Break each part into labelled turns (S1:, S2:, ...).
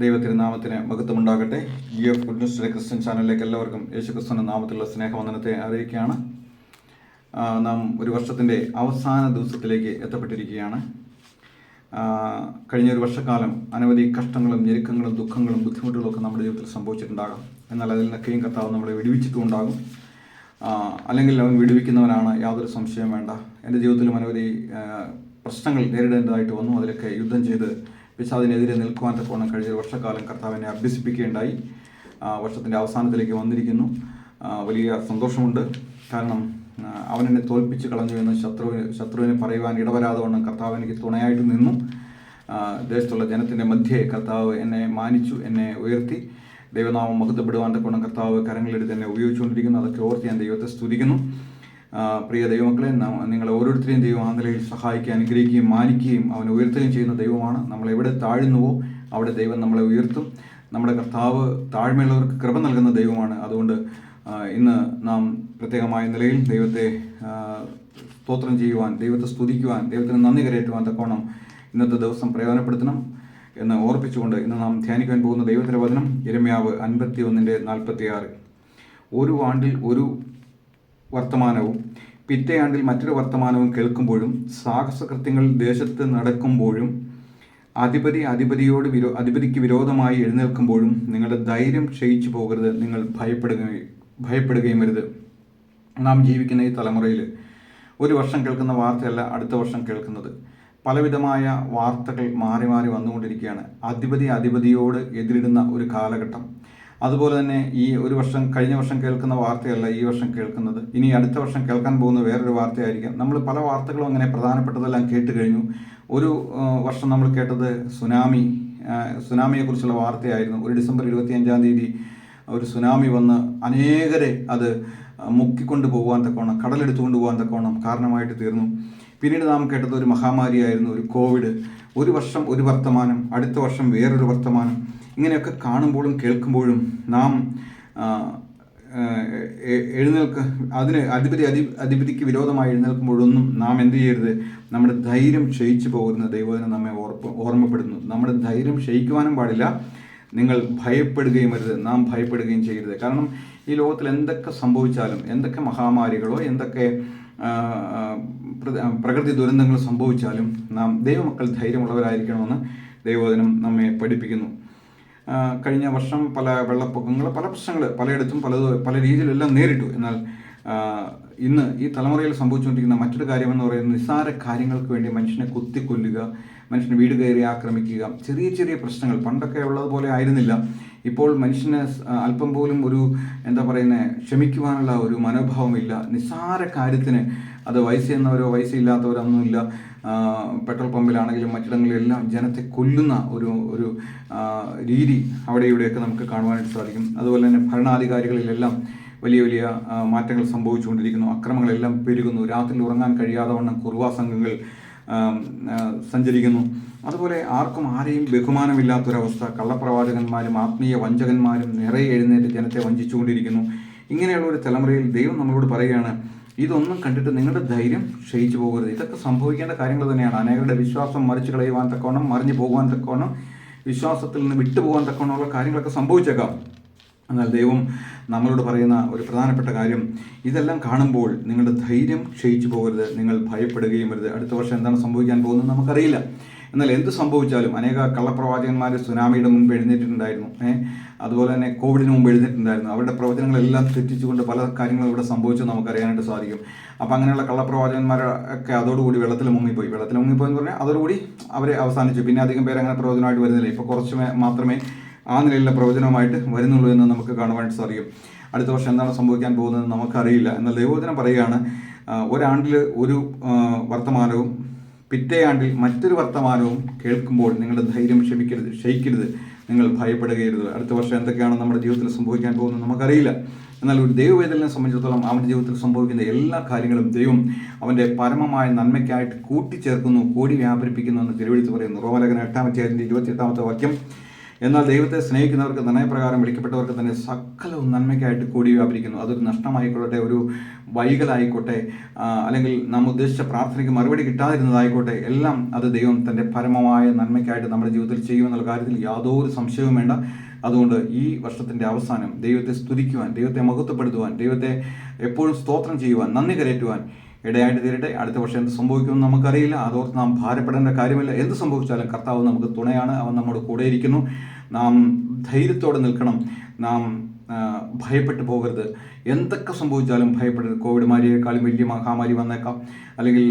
S1: ദൈവത്തിരുനാമത്തിന് മഹത്വമുണ്ടാകട്ടെ. GF good news Christian ചാനലിലേക്ക് എല്ലാവർക്കും യേശുക്രിസ്തുവിന്റെ നാമത്തിലുള്ള സ്നേഹവന്ദനത്തെ അറിയിക്കുകയാണ്. നാം ഒരു വർഷത്തിൻ്റെ അവസാന ദിവസത്തിലേക്ക് എത്തപ്പെട്ടിരിക്കുകയാണ്. കഴിഞ്ഞ ഒരു വർഷക്കാലം അനവധി കഷ്ടങ്ങളും ഞെരുക്കങ്ങളും ദുഃഖങ്ങളും ബുദ്ധിമുട്ടുകളും ഒക്കെ നമ്മുടെ ജീവിതത്തിൽ സംഭവിച്ചിട്ടുണ്ടാകാം. എന്നാൽ അതിൽ നിന്നൊക്കെയും കർത്താവ് നമ്മളെ വിടുവിച്ചിട്ടുണ്ടാകും. അല്ലെങ്കിൽ അവൻ വിടുവിക്കുന്നവനാണ്, യാതൊരു സംശയവും വേണ്ട. എൻ്റെ ജീവിതത്തിലും അനവധി പ്രശ്നങ്ങൾ നേരിടേണ്ടതായിട്ട് വന്നു. അതിലൊക്കെ യുദ്ധം ചെയ്ത് പിശാചിനെതിരെ നിൽക്കുവാൻ തക്കവണ്ണം കഴിഞ്ഞ വർഷക്കാലം കർത്താവിനെ അഭ്യസിപ്പിക്കുകയുണ്ടായി. വർഷത്തിൻ്റെ അവസാനത്തിലേക്ക് വന്നിരിക്കുന്നു. വലിയ സന്തോഷമുണ്ട്. കാരണം അവൻ എന്നെ തോൽപ്പിച്ച് കളഞ്ഞു എന്ന് ശത്രുവിനെ പറയുവാൻ ഇടവരാതെ വണ്ണം കർത്താവ് എനിക്ക് തുണയായിട്ട് നിന്നു. ദേശത്തുള്ള ജനത്തിൻ്റെ മധ്യേ കർത്താവ് എന്നെ മാനിച്ചു, എന്നെ ഉയർത്തി. ദൈവനാമം മഹത്വപ്പെടുവാൻ തക്കവണ്ണം കർത്താവ് കരങ്ങളെടുത്ത് എന്നെ ഉപയോഗിച്ചുകൊണ്ടിരിക്കുന്നു. അതൊക്കെ ഓർത്ത് ഞാൻ ദൈവത്തെ സ്തുതിക്കുന്നു. പ്രിയ ദൈവമക്കളെ, നിങ്ങളെ ഓരോരുത്തരെയും ദൈവം ആ നിലയിൽ സഹായിക്കുകയും അനുഗ്രഹിക്കുകയും മാനിക്കുകയും അവനെ ഉയർത്തുകയും ചെയ്യുന്ന ദൈവമാണ്. നമ്മൾ എവിടെ താഴുന്നുവോ അവിടെ ദൈവം നമ്മളെ ഉയർത്തും. നമ്മുടെ കർത്താവ് താഴ്മയുള്ളവർക്ക് കൃപ നൽകുന്ന ദൈവമാണ്. അതുകൊണ്ട് ഇന്ന് നാം പ്രത്യേകമായ നിലയിൽ ദൈവത്തെ സ്തോത്രം ചെയ്യുവാൻ, ദൈവത്തെ സ്തുതിക്കുവാൻ, ദൈവത്തിന് നന്ദി കരയറ്റുവാൻ തക്കോണം ഇന്നത്തെ ദിവസം പ്രയോജനപ്പെടുത്തണം എന്ന് ഓർപ്പിച്ചുകൊണ്ട് ഇന്ന് നാം ധ്യാനിക്കാൻ പോകുന്ന ദൈവത്തിൻ്റെ വചനം യിരെമ്യാവ് 51:46. ഒരു ആണ്ടിൽ ഒരു വർത്തമാനവും പിറ്റേ ആണ്ടിൽ മറ്റൊരു വർത്തമാനവും കേൾക്കുമ്പോഴും സാഹസകൃത്യങ്ങൾ ദേശത്ത് നടക്കുമ്പോഴും അധിപതിക്ക് വിരോധമായി എഴുന്നേൽക്കുമ്പോഴും നിങ്ങളുടെ ധൈര്യം ക്ഷയിച്ചു പോകരുത്, നിങ്ങൾ ഭയപ്പെടുകയും വരുത്. നാം ജീവിക്കുന്ന ഈ തലമുറയിൽ ഒരു വർഷം കേൾക്കുന്ന വാർത്തയല്ല അടുത്ത വർഷം കേൾക്കുന്നത്. പലവിധമായ വാർത്തകൾ മാറി മാറി വന്നുകൊണ്ടിരിക്കുകയാണ്. അധിപതിയോട് എതിരിടുന്ന ഒരു കാലഘട്ടം. അതുപോലെ തന്നെ ഈ ഒരു വർഷം, കഴിഞ്ഞ വർഷം കേൾക്കുന്ന വാർത്തയല്ല ഈ വർഷം കേൾക്കുന്നത്. ഇനി അടുത്ത വർഷം കേൾക്കാൻ പോകുന്ന വേറൊരു വാർത്തയായിരിക്കാം. നമ്മൾ പല വാർത്തകളും അങ്ങനെ പ്രധാനപ്പെട്ടതെല്ലാം കേട്ട് കഴിഞ്ഞു. ഒരു വർഷം നമ്മൾ കേട്ടത് സുനാമിയെക്കുറിച്ചുള്ള വാർത്തയായിരുന്നു. ഒരു ഡിസംബർ 25 ഒരു സുനാമി വന്ന് അനേകരെ അത് മുക്കിക്കൊണ്ട് പോകുവാൻ തക്കവണ്ണം, കടലെടുത്തുകൊണ്ട് പോകാൻ തക്കവണ്ണം കാരണമായിട്ട് തീർന്നു. പിന്നീട് നാം കേട്ടത് ഒരു മഹാമാരിയായിരുന്നു, ഒരു കോവിഡ്. ഒരു വർഷം ഒരു വർത്തമാനം, അടുത്ത വർഷം വേറൊരു വർത്തമാനം. ഇങ്ങനെയൊക്കെ കാണുമ്പോഴും കേൾക്കുമ്പോഴും നാം അധിപതിക്ക് വിരോധമായി എഴുന്നേൽക്കുമ്പോഴൊന്നും നാം എന്ത് ചെയ്യരുത്, നമ്മുടെ ധൈര്യം ക്ഷയിച്ചു പോകുന്ന ദൈവത്തിന് നമ്മെ ഓർമ്മപ്പെടുന്നു. നമ്മുടെ ധൈര്യം ക്ഷയിക്കുവാനും പാടില്ല. നിങ്ങൾ ഭയപ്പെടുകയും വരുത്, നാം ഭയപ്പെടുകയും ചെയ്യരുത്. കാരണം ഈ ലോകത്തിൽ എന്തൊക്കെ സംഭവിച്ചാലും, എന്തൊക്കെ മഹാമാരികളോ എന്തൊക്കെ പ്രകൃതി ദുരന്തങ്ങൾ സംഭവിച്ചാലും നാം ദൈവമക്കൾ ധൈര്യമുള്ളവരായിരിക്കണമെന്ന് ദൈവവചനം നമ്മെ പഠിപ്പിക്കുന്നു. കഴിഞ്ഞ വർഷം പല വെള്ളപ്പൊക്കങ്ങൾ, പല പ്രശ്നങ്ങൾ പലയിടത്തും പല രീതിയിലെല്ലാം നേരിട്ടു. എന്നാൽ ഇന്ന് ഈ തലമുറയിൽ സംഭവിച്ചുകൊണ്ടിരിക്കുന്ന മറ്റൊരു കാര്യമെന്ന് പറയുന്നത് നിസ്സാര കാര്യങ്ങൾക്ക് വേണ്ടി മനുഷ്യനെ കുത്തിക്കൊല്ലുക, മനുഷ്യന് വീട് കയറി ആക്രമിക്കുക, ചെറിയ ചെറിയ പ്രശ്നങ്ങൾ. പണ്ടൊക്കെ ഉള്ളതുപോലെ ആയിരുന്നില്ല. ഇപ്പോൾ മനുഷ്യന് അല്പം പോലും ഒരു ക്ഷമിക്കുവാനുള്ള ഒരു മനോഭാവമില്ല. നിസ്സാര കാര്യത്തിന്, അത് വയസ്സെന്നവരോ വയസ്സില്ലാത്തവരൊന്നുമില്ല, പെട്രോൾ പമ്പിലാണെങ്കിലും മറ്റിടങ്ങളിലെല്ലാം ജനത്തെ കൊല്ലുന്ന ഒരു രീതി അവിടെ ഇവിടെയൊക്കെ നമുക്ക് കാണുവാനായിട്ട് സാധിക്കും. അതുപോലെ തന്നെ ഭരണാധികാരികളിലെല്ലാം വലിയ വലിയ മാറ്റങ്ങൾ സംഭവിച്ചുകൊണ്ടിരിക്കുന്നു. അക്രമങ്ങളെല്ലാം പെരുകുന്നു. രാത്രിയിൽ ഉറങ്ങാൻ കഴിയാതെ വണ്ണം കുറുവാ സംഘങ്ങൾ സഞ്ചരിക്കുന്നു. അതുപോലെ ആർക്കും ആരെയും ബഹുമാനമില്ലാത്തൊരവസ്ഥ. കള്ളപ്രവാചകന്മാരും ആത്മീയ വഞ്ചകന്മാരും നിറയെ എഴുന്നേറ്റ് ജനത്തെ വഞ്ചിച്ചുകൊണ്ടിരിക്കുന്നു. ഇങ്ങനെയുള്ള ഒരു തലമുറയിൽ ദൈവം നമ്മളോട് പറയുകയാണ്, ഇതൊന്നും കണ്ടിട്ട് നിങ്ങളുടെ ധൈര്യം ക്ഷയിച്ചു പോകരുത്. ഇതൊക്കെ സംഭവിക്കേണ്ട കാര്യങ്ങൾ തന്നെയാണ്. അനേകരുടെ വിശ്വാസം മറിച്ചു കളയുവാൻ തക്കവണ്ണം, മറിഞ്ഞു പോകുവാൻ തക്കവണ്ണം, വിശ്വാസത്തിൽ നിന്ന് വിട്ടുപോകാൻ തക്കവണ്ണമുള്ള കാര്യങ്ങളൊക്കെ സംഭവിച്ചേക്കാം. എന്നാൽ ദൈവം നമ്മളോട് പറയുന്ന ഒരു പ്രധാനപ്പെട്ട കാര്യം, ഇതെല്ലാം കാണുമ്പോൾ നിങ്ങളുടെ ധൈര്യം ക്ഷയിച്ചു പോകരുത്, നിങ്ങൾ ഭയപ്പെടുകയും വരുത്. അടുത്ത വർഷം എന്താണ് സംഭവിക്കാൻ പോകുന്നത് നമുക്കറിയില്ല. എന്നാൽ എന്ത് സംഭവിച്ചാലും, അനേക കള്ളപ്രവാചകന്മാർ സുനാമിയുടെ മുൻപ് എഴുന്നേറ്റിട്ടുണ്ടായിരുന്നു. അതുപോലെ തന്നെ കോവിഡിന് മുമ്പ് എഴുന്നേറ്റിട്ടുണ്ടായിരുന്നു. അവരുടെ പ്രവചനങ്ങളെല്ലാം തെറ്റിച്ചുകൊണ്ട് പല കാര്യങ്ങളും ഇവിടെ സംഭവിച്ചു നമുക്കറിയാനായിട്ട് സാധിക്കും. അപ്പോൾ അങ്ങനെയുള്ള കള്ളപ്രവാചകന്മാരൊക്കെ അതോടുകൂടി വെള്ളത്തിൽ മുങ്ങിപ്പോയി എന്ന് പറഞ്ഞാൽ അതോടുകൂടി അവരെ അവസാനിച്ചു. പിന്നെ അധികം പേര് അങ്ങനെ പ്രവചനമായിട്ട് വരുന്നില്ല. ഇപ്പോൾ കുറച്ച് മാത്രമേ ആ നിലയിലുള്ള പ്രവചനമായിട്ട് വരുന്നുള്ളൂ എന്ന് നമുക്ക് കാണുവാനായിട്ട് സാധിക്കും. അടുത്ത വർഷം എന്താണ് സംഭവിക്കാൻ പോകുന്നത് നമുക്കറിയില്ല. എന്നാൽ ദൈവവചനം പറയുകയാണ്, ഒരാണ്ടിൽ ഒരു വർത്തമാനവും പിറ്റേ ആണ്ടിൽ മറ്റൊരു വർത്തമാനവും കേൾക്കുമ്പോൾ നിങ്ങളുടെ ധൈര്യം ക്ഷയിക്കരുത്, നിങ്ങൾ ഭയപ്പെടുകയരുത്. അടുത്ത വർഷം എന്തൊക്കെയാണ് നമ്മുടെ ജീവിതത്തിൽ സംഭവിക്കാൻ പോകുന്നത് നമുക്കറിയില്ല. എന്നാൽ ഒരു ദൈവവേദനെ സംബന്ധിച്ചിടത്തോളം അവൻ്റെ ജീവിതത്തിൽ സംഭവിക്കുന്ന എല്ലാ കാര്യങ്ങളും ദൈവം അവൻ്റെ പരമമായ നന്മയ്ക്കായിട്ട് കൂട്ടിച്ചേർക്കുന്നു, കൂടി വ്യാപരിപ്പിക്കുന്നു എന്ന് തിരുവെഴുത്ത് പറയുന്നു. റോമലേഖനം 8-ാം അധ്യായത്തിൻ്റെ 28-ാമത്തെ വാക്യം, എന്നാൽ ദൈവത്തെ സ്നേഹിക്കുന്നവർക്ക് നിർണയപ്രകാരം വിളിക്കപ്പെട്ടവർക്ക് തന്നെ സകലവും നന്മയ്ക്കായിട്ട് കൂടി വ്യാപരിക്കുന്നു. അതൊരു നഷ്ടമായിക്കൊള്ളട്ടെ, ഒരു വൈകലായിക്കോട്ടെ, അല്ലെങ്കിൽ നാം ഉദ്ദേശിച്ച പ്രാർത്ഥനയ്ക്ക് മറുപടി കിട്ടാതിരുന്നതായിക്കോട്ടെ, എല്ലാം അത് ദൈവം തൻ്റെ പരമമായ നന്മയ്ക്കായിട്ട് നമ്മുടെ ജീവിതത്തിൽ ചെയ്യുമെന്നുള്ള കാര്യത്തിൽ യാതൊരു സംശയവും വേണ്ട. അതുകൊണ്ട് ഈ വർഷത്തിൻ്റെ അവസാനം ദൈവത്തെ സ്തുതിക്കുവാൻ, ദൈവത്തെ മഹത്വപ്പെടുത്തുവാൻ, ദൈവത്തെ എപ്പോഴും സ്തോത്രം ചെയ്യുവാൻ, നന്ദി കരയറ്റുവാൻ ഇടയായിട്ട് തീരട്ടെ. അടുത്ത വർഷം എന്ത് സംഭവിക്കുമെന്ന് നമുക്കറിയില്ല. അതോർത്ത് നാം ഭാരപ്പെടേണ്ട കാര്യമില്ല. എന്ത് സംഭവിച്ചാലും കർത്താവ് നമുക്ക് തുണയാണ്. അവൻ നമ്മുടെ കൂടെ ഇരിക്കുന്നു. നാം ധൈര്യത്തോടെ നിൽക്കണം. നാം ഭയപ്പെട്ടു പോകരുത്. എന്തൊക്കെ സംഭവിച്ചാലും ഭയപ്പെടരുത്. കോവിഡ് മാരിയേക്കാളും വലിയ മഹാമാരി വന്നേക്കാം, അല്ലെങ്കിൽ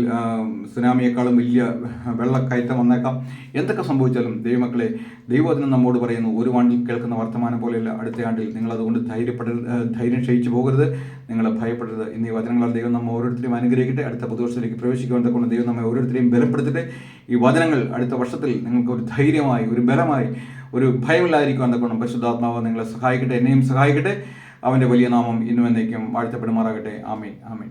S1: സുനാമിയേക്കാളും വലിയ വെള്ളക്കയറ്റം വന്നേക്കാം. എന്തൊക്കെ സംഭവിച്ചാലും ദൈവമക്കളെ, ദൈവവചനം നമ്മോട് പറയുന്നു, ഒരു ആണ്ടിൽ കേൾക്കുന്ന വർത്തമാനം പോലെയല്ല അടുത്ത ആണ്ടിൽ. നിങ്ങളതുകൊണ്ട് ധൈര്യം ക്ഷയിച്ചു പോകരുത്, നിങ്ങൾ ഭയപ്പെടരുത്. എന്നീ വചനങ്ങളാൽ ദൈവം നമ്മെ ഓരോരുത്തരെയും അനുഗ്രഹിക്കട്ടെ. അടുത്ത പുതുവർഷത്തിലേക്ക് പ്രവേശിക്കുവാൻ കൊണ്ട് ദൈവം നമ്മെ ഓരോരുത്തരെയും ബലപ്പെടുത്തട്ടെ. ഈ വചനങ്ങൾ അടുത്ത വർഷത്തിൽ നിങ്ങൾക്ക് ഒരു ധൈര്യമായി, ഒരു ബലമായി, ഒരു ഭയമില്ലാതിരിക്കുവാൻ തക്കണം പരിശുദ്ധാത്മാവ് നിങ്ങളെ സഹായിക്കട്ടെ, എന്നെയും സഹായിക്കട്ടെ. അവൻ്റെ വലിയ നാമം ഇന്നും എന്നേക്കും വാഴ്ത്തപ്പെടുമാറാകട്ടെ. ആമേൻ, ആമേൻ.